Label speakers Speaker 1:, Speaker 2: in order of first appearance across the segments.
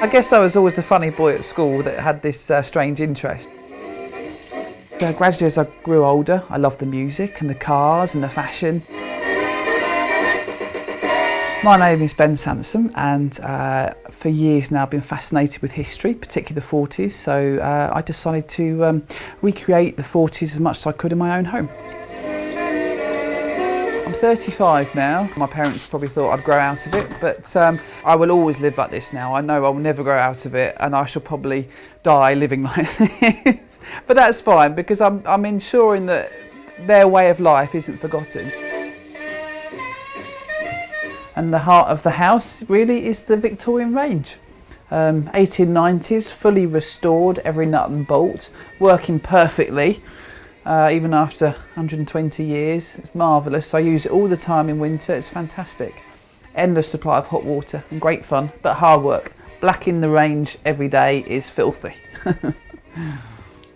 Speaker 1: I guess I was always the funny boy at school that had this strange interest. Gradually as I grew older, I loved the music and the cars and the fashion. My name is Ben Sansom, and for years now I've been fascinated with history, particularly the 40s, so I decided to recreate the 40s as much as I could in my own home. I'm 35 now. My parents probably thought I'd grow out of it, but I will always live like this now. I know I will never grow out of it, and I shall probably die living like this. But that's fine, because I'm ensuring that their way of life isn't forgotten. And the heart of the house really is the Victorian range. 1890s, fully restored, every nut and bolt, working perfectly, even after 120 years. It's marvellous. I use it all the time in winter. It's fantastic. Endless supply of hot water and great fun, but hard work. Blacking the range every day is filthy.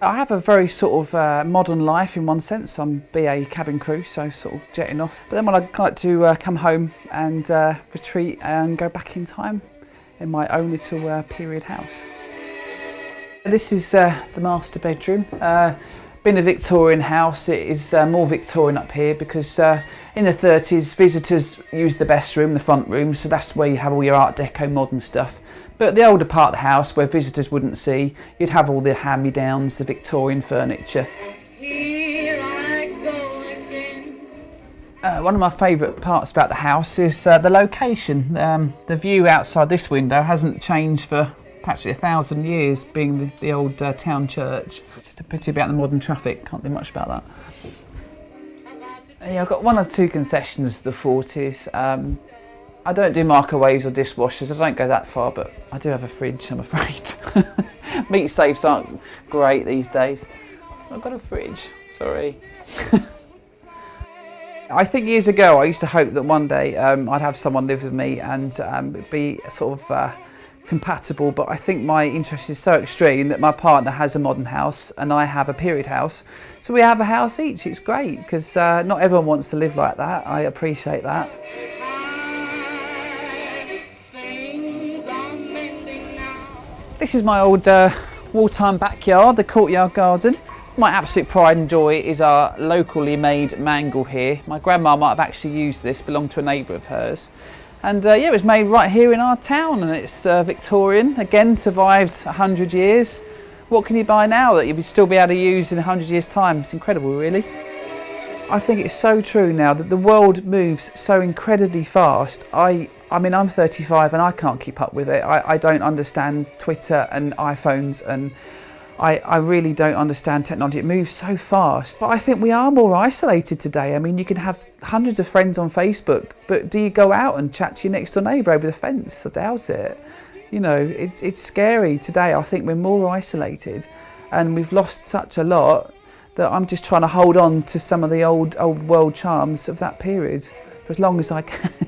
Speaker 1: I have a very sort of modern life in one sense. I'm BA cabin crew, so sort of jetting off. But then when I like to come home and retreat and go back in time in my own little period house. This is the master bedroom. Being a Victorian house, it is more Victorian up here because in the 30s visitors used the best room, the front room, so that's where you have all your Art Deco modern stuff. But the older part of the house, where visitors wouldn't see, you'd have all the hand-me-downs, the Victorian furniture. One of my favourite parts about the house is the location. The view outside this window hasn't changed for practically 1,000 years, being the old town church. It's just a pity about the modern traffic, can't do much about that. Yeah, I've got one or two concessions to the 40s. I don't do microwaves or dishwashers, I don't go that far, but I do have a fridge, I'm afraid. Meat safes aren't great these days. I've got a fridge, sorry. I think years ago I used to hope that one day I'd have someone live with me and be sort of compatible, but I think my interest is so extreme that my partner has a modern house and I have a period house. So we have a house each. It's great because not everyone wants to live like that. I appreciate that. This is my old wartime backyard, the courtyard garden. My absolute pride and joy is our locally made mangle here. My grandma might have actually used this, belonged to a neighbour of hers. And yeah, it was made right here in our town, and it's Victorian, again survived 100 years. What can you buy now that you'll still be able to use in 100 years' time? It's incredible, really. I think it's so true now that the world moves so incredibly fast. I mean, I'm 35 and I can't keep up with it. I don't understand Twitter and iPhones, and I really don't understand technology. It moves so fast. But I think we are more isolated today. I mean, you can have hundreds of friends on Facebook, but do you go out and chat to your next door neighbour over the fence? I doubt it. You know, it's scary today. I think we're more isolated and we've lost such a lot that I'm just trying to hold on to some of the old world charms of that period for as long as I can.